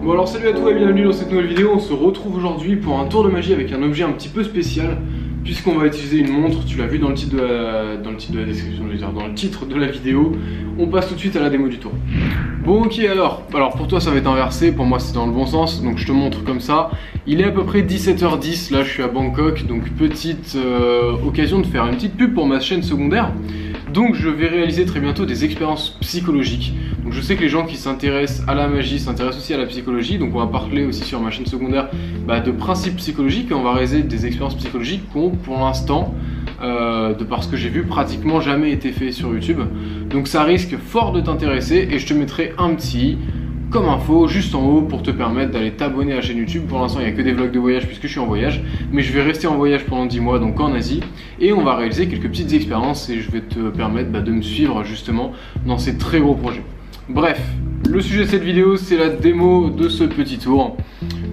Bon alors salut à tous et bienvenue dans cette nouvelle vidéo. On se retrouve aujourd'hui pour un tour de magie avec un objet un petit peu spécial, puisqu'on va utiliser une montre. Tu l'as vu dans le titre de la description, je veux dire dans le titre de la vidéo. On passe tout de suite à la démo du tour. Bon ok, alors pour toi ça va être inversé, pour moi c'est dans le bon sens, donc je te montre comme ça. Il est à peu près 17h10, là je suis à Bangkok, donc petite occasion de faire une petite pub pour ma chaîne secondaire. Donc je vais réaliser très bientôt des expériences psychologiques. Donc je sais que les gens qui s'intéressent à la magie s'intéressent aussi à la psychologie. Donc on va parler aussi sur ma chaîne secondaire de principes psychologiques. Et on va réaliser des expériences psychologiques qui ont pour l'instant, de par ce que j'ai vu, pratiquement jamais été fait sur YouTube. Donc ça risque fort de t'intéresser et je te mettrai un petit comme info juste en haut pour te permettre d'aller t'abonner à la chaîne YouTube. Pour l'instant il n'y a que des vlogs de voyage puisque je suis en voyage, mais je vais rester en voyage pendant 10 mois donc en Asie, et on va réaliser quelques petites expériences et je vais te permettre de me suivre justement dans ces très gros projets. Bref, le sujet de cette vidéo c'est la démo de ce petit tour.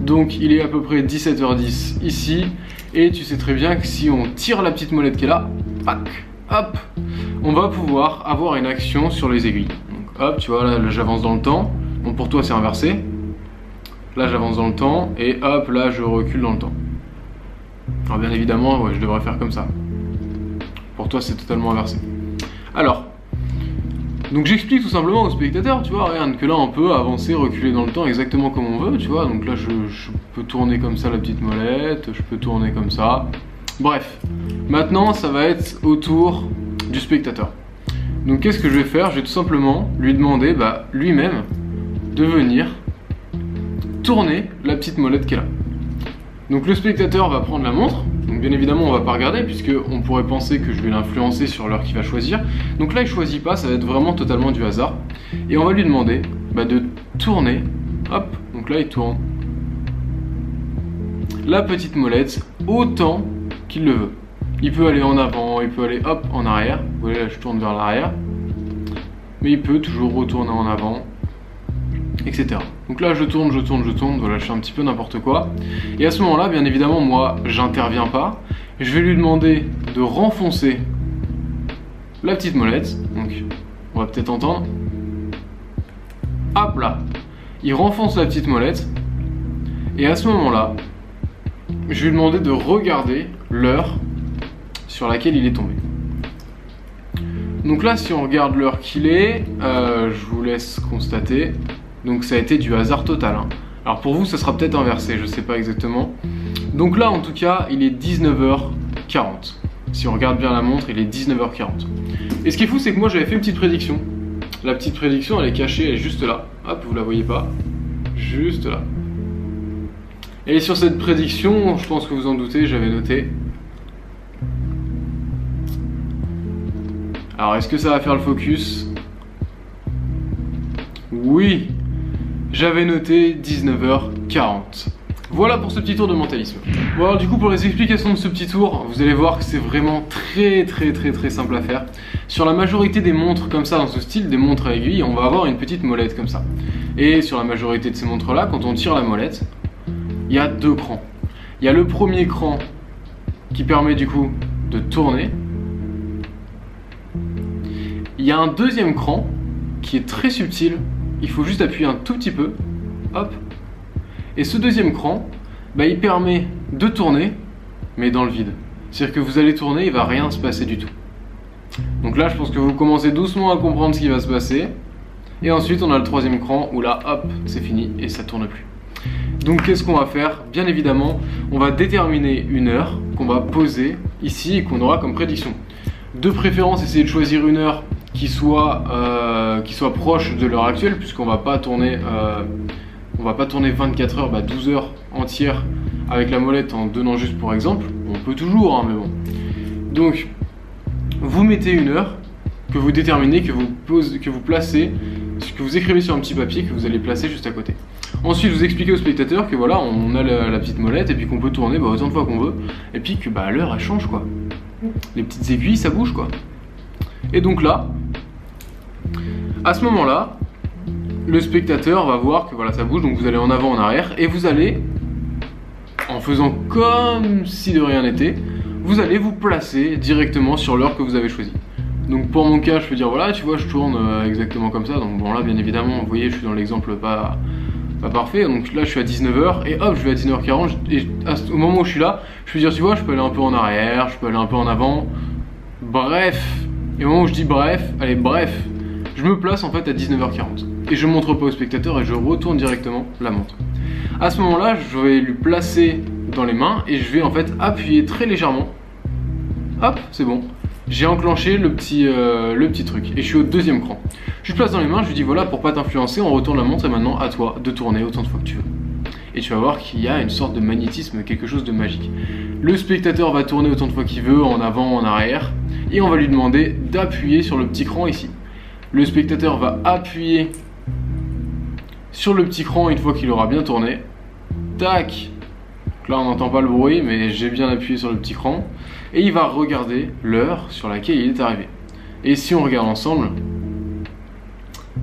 Donc il est à peu près 17h10 ici et tu sais très bien que si on tire la petite molette qui est là, hop, on va pouvoir avoir une action sur les aiguilles. Donc hop, tu vois là j'avance dans le temps. Bon, pour toi c'est inversé. Là j'avance dans le temps et hop là je recule dans le temps. Alors bien évidemment ouais, je devrais faire comme ça. Pour toi c'est totalement inversé. Alors donc j'explique tout simplement au spectateur, tu vois, regarde que là on peut avancer, reculer dans le temps exactement comme on veut, tu vois. Donc là je peux tourner comme ça la petite molette, je peux tourner comme ça. Bref, maintenant ça va être au tour du spectateur. Donc qu'est-ce que je vais faire? Je vais tout simplement lui demander lui-même de venir tourner la petite molette qui est là. Donc le spectateur va prendre la montre, donc bien évidemment on va pas regarder puisque on pourrait penser que je vais l'influencer sur l'heure qu'il va choisir. Donc là il choisit pas, ça va être vraiment totalement du hasard. Et on va lui demander de tourner, hop, donc là il tourne la petite molette autant qu'il le veut. Il peut aller en avant, il peut aller hop en arrière, vous voyez là je tourne vers l'arrière, mais il peut toujours retourner en avant, etc. Donc là je tourne, voilà je fais un petit peu n'importe quoi. Et à ce moment là bien évidemment moi j'interviens pas. Je vais lui demander de renfoncer la petite molette. Donc on va peut-être entendre. Hop là. Il renfonce la petite molette. Et à ce moment là je vais lui demander de regarder l'heure sur laquelle il est tombé. Donc là si on regarde l'heure qu'il est, je vous laisse constater. Donc ça a été du hasard total. Alors pour vous ça sera peut-être inversé, je sais pas exactement. Donc là en tout cas il est 19h40. Si on regarde bien la montre il est 19h40. Et ce qui est fou c'est que moi j'avais fait une petite prédiction. La petite prédiction elle est cachée, elle est juste là. Hop, vous la voyez pas. Juste là. Et sur cette prédiction, je pense que vous en doutez, j'avais noté. Alors est-ce que ça va faire le focus? Oui, j'avais noté 19h40. Voilà pour ce petit tour de mentalisme. Bon alors du coup pour les explications de ce petit tour, vous allez voir que c'est vraiment très simple à faire. Sur la majorité des montres comme ça dans ce style, des montres à aiguille, on va avoir une petite molette comme ça. Et sur la majorité de ces montres là, quand on tire la molette, il y a deux crans. Il y a le premier cran qui permet du coup de tourner. Il y a un deuxième cran qui est très subtil, il faut juste appuyer un tout petit peu, hop. Et ce deuxième cran, il permet de tourner, mais dans le vide. C'est-à-dire que vous allez tourner, il ne va rien se passer du tout. Donc là, je pense que vous commencez doucement à comprendre ce qui va se passer. Et ensuite, on a le troisième cran où là, hop, c'est fini et ça ne tourne plus. Donc qu'est-ce qu'on va faire? Bien évidemment, on va déterminer une heure qu'on va poser ici et qu'on aura comme prédiction. De préférence, essayez de choisir une heure qui soit proche de l'heure actuelle, puisqu'on va pas tourner 24 heures, 12 heures entières avec la molette en donnant juste pour exemple. On peut toujours, mais bon. Donc, vous mettez une heure que vous déterminez, que vous placez, que vous écrivez sur un petit papier que vous allez placer juste à côté. Ensuite, vous expliquez au spectateur que voilà, on a la petite molette et puis qu'on peut tourner autant de fois qu'on veut, et puis que l'heure elle change quoi. Les petites aiguilles ça bouge quoi. Et donc là, à ce moment-là, le spectateur va voir que voilà ça bouge, donc vous allez en avant, en arrière, et vous allez, en faisant comme si de rien n'était, vous allez vous placer directement sur l'heure que vous avez choisie. Donc pour mon cas, je peux dire voilà, tu vois, je tourne exactement comme ça. Donc bon là, bien évidemment, vous voyez, je suis dans l'exemple pas Bah parfait, donc là je suis à 19h et hop je vais à 19h40 et au moment où je suis là, je peux dire tu vois je peux aller un peu en arrière, je peux aller un peu en avant, bref, et au moment où je dis bref, allez bref, je me place en fait à 19h40 et je montre pas au spectateur et je retourne directement la montre. À ce moment là je vais lui placer dans les mains et je vais en fait appuyer très légèrement, hop c'est bon. J'ai enclenché le petit truc et je suis au deuxième cran. Je lui place dans les mains, je lui dis voilà pour pas t'influencer, on retourne la montre et maintenant à toi de tourner autant de fois que tu veux. Et tu vas voir qu'il y a une sorte de magnétisme, quelque chose de magique. Le spectateur va tourner autant de fois qu'il veut, en avant, en arrière, et on va lui demander d'appuyer sur le petit cran ici. Le spectateur va appuyer sur le petit cran une fois qu'il aura bien tourné. Tac. Là on n'entend pas le bruit mais j'ai bien appuyé sur le petit cran et il va regarder l'heure sur laquelle il est arrivé. Et si on regarde ensemble,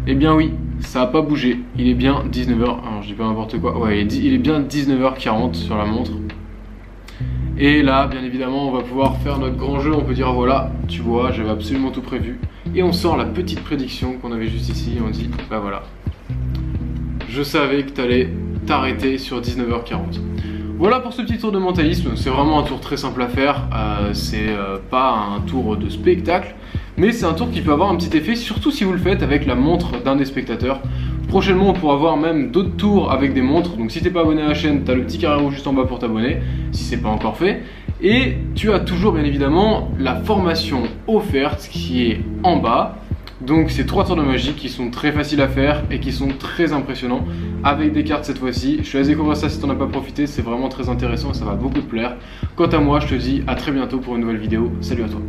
eh bien oui, ça n'a pas bougé, il est bien 19h, alors je dis pas n'importe quoi, ouais il est bien 19h40 sur la montre. Et là bien évidemment on va pouvoir faire notre grand jeu, on peut dire voilà, tu vois j'avais absolument tout prévu. Et on sort la petite prédiction qu'on avait juste ici et on dit bah voilà, je savais que tu allais t'arrêter sur 19h40. Voilà pour ce petit tour de mentalisme, c'est vraiment un tour très simple à faire, c'est pas un tour de spectacle, mais c'est un tour qui peut avoir un petit effet, surtout si vous le faites avec la montre d'un des spectateurs. Prochainement on pourra voir même d'autres tours avec des montres, donc si t'es pas abonné à la chaîne, t'as le petit carré rouge juste en bas pour t'abonner, si c'est pas encore fait. Et tu as toujours bien évidemment la formation offerte qui est en bas. Donc c'est 3 tours de magie qui sont très faciles à faire et qui sont très impressionnants avec des cartes cette fois-ci. Je te laisse découvrir ça si tu n'en as pas profité, c'est vraiment très intéressant et ça va beaucoup te plaire. Quant à moi, je te dis à très bientôt pour une nouvelle vidéo. Salut à toi.